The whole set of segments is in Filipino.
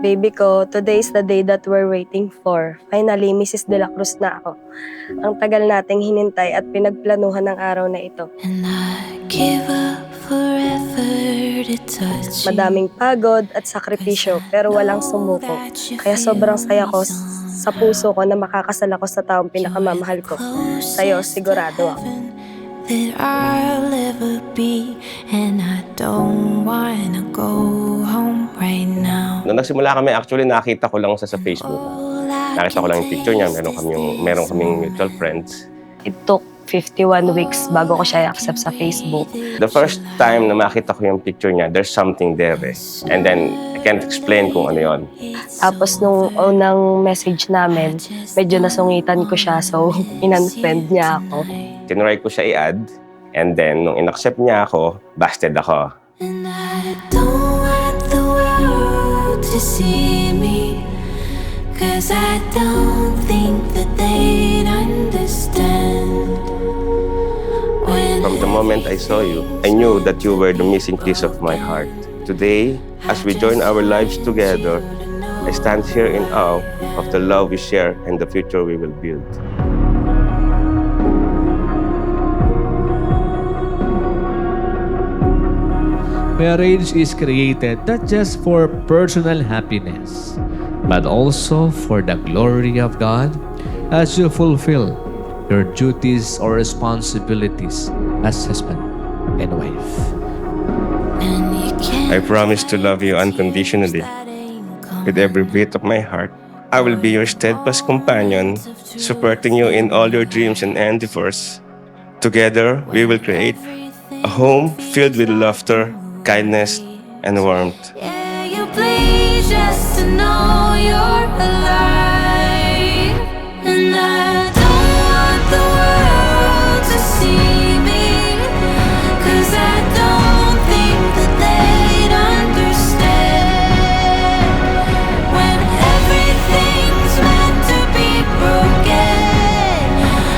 Baby ko, today is the day that we're waiting for. Finally, Mrs. De La Cruz na ako. Ang tagal nating hinintay at pinagplanuhan ng araw na ito. And I give up forever to touch you. Madaming pagod at sakripisyo pero walang sumuko. Kaya sobrang saya ko sa puso ko na makakasal ako sa taong pinakamamahal ko. Sa'yo, sigurado ako. That I'll ever be, and I don't wanna go home right now. Nung nagsimula kami, actually nakita ko lang sa Facebook. Nakita ko lang yung picture niya, meron kaming mutual friends. It took 51 weeks bago ko siya i-accept sa Facebook. The first time na makita ko yung picture niya, there's something there eh. And then, I can't explain kung ano yun. Tapos nung unang message namin, medyo nasungitan ko siya so in-unfriend niya ako. Tinry ko siya i-add, and then nung in-accept niya ako, busted ako. And I don't want the world to see me, 'cause I don't think that they'd understand. From the moment I saw you, I knew that you were the missing piece of my heart. Today, as we join our lives together, I stand here in awe of the love we share and the future we will build. Marriage is created not just for personal happiness, but also for the glory of God as you fulfill your duties or responsibilities as husband and wife. And you can't I promise to love you unconditionally. With every beat of my heart, I will be your steadfast companion, supporting you in all your dreams and endeavors. Together, we will create a home filled with laughter, kindness, and warmth. Yeah, you bleed just to know you're alive. And I don't want the world to see me, 'cause I don't think that they'd understand. When everything's meant to be broken,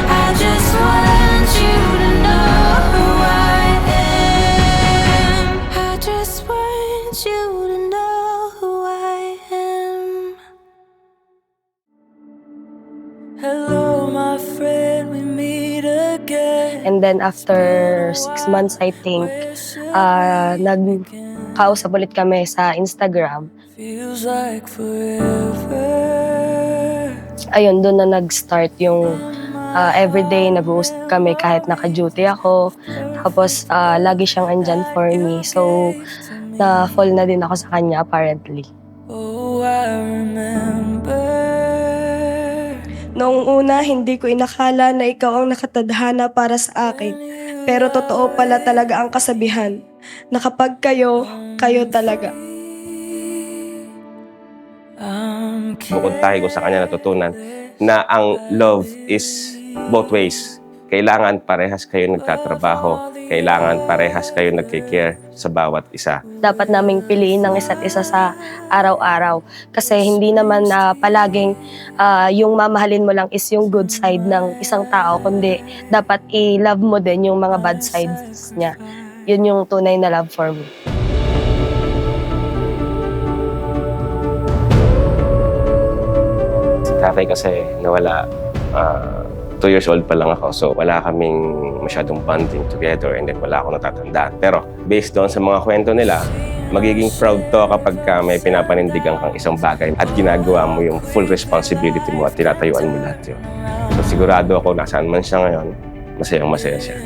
I just want you to know who I am. I just want you to know who I am. Hello, my friend, we meet again. And then after 6 months, I think, nagkausap ulit kami sa Instagram. Feels like forever. Ayun, doon na nag-start yung everyday nag-uusap kami kahit naka-duty ako. Tapos lagi siyang andyan for me. So, na-fall na din ako sa kanya apparently. Oh, I remember. Noong una, hindi ko inakala na ikaw ang nakatadhana para sa akin. Pero totoo pala talaga ang kasabihan na kapag kayo, kayo talaga. Bukod tayo ko sa kanya natutunan na ang love is both ways. Kailangan parehas kayo nagtatrabaho. Kailangan parehas kayo nagkikare sa bawat isa. Dapat naming piliin ng isa't isa sa araw-araw. Kasi hindi naman palaging yung mamahalin mo lang is yung good side ng isang tao, kundi dapat i-love mo din yung mga bad sides niya. Yun yung tunay na love for me. Si tatay kasi nawala, 2 years old pa lang ako, so wala kaming masyadong bonding together and then wala akong natatandaan. Pero based doon sa mga kwento nila, magiging proud to kapag may pinapanindigan kang isang bagay at ginagawa mo yung full responsibility mo at tinatayuan mo lahat yun. So sigurado ako nasaan man siya ngayon, masayang-masaya siya.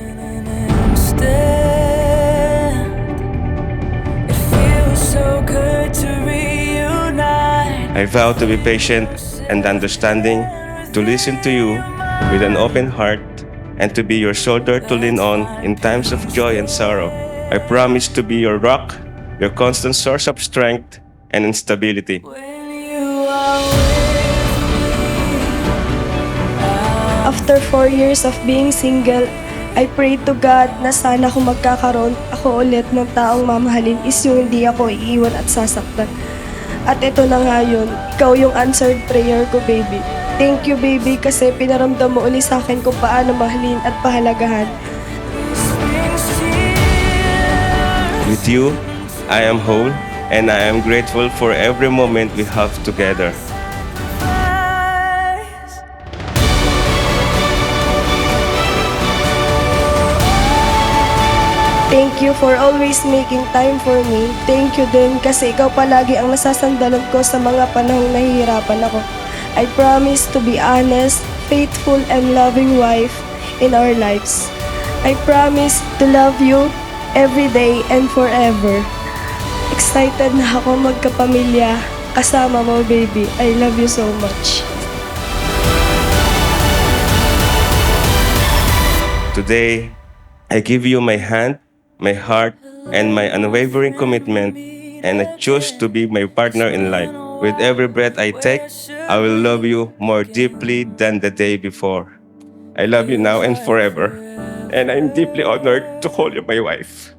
It feels so good to reunite. I vow to be patient and understanding, to listen to you with an open heart, and to be your shoulder to lean on in times of joy and sorrow. I promise to be your rock, your constant source of strength and instability. When you are with me, After 4 years of being single, I pray to God na sana kung magkakaroon ako ulit ng taong mamahalin is yung hindi ako iiwan at sasaktan. At ito na nga yun, ikaw yung answered prayer ko, baby. Thank you, baby, kasi pinaramdam mo uli sa akin kung paano mahalin at pahalagahan. With you, I am whole, And I am grateful for every moment we have together. Thank you for always making time for me. Thank you din kasi ikaw palagi ang nasasandalan ko sa mga panahong nahihirapan ako. I promise to be honest, faithful, and loving wife in our lives. I promise to love you every day and forever. Excited na ako magkapamilya kasama mo, baby. I love you so much. Today, I give you my hand, my heart, and my unwavering commitment, and I choose to be my partner in life. With every breath I take, I will love you more deeply than the day before. I love you now and forever, and I'm deeply honored to call you my wife.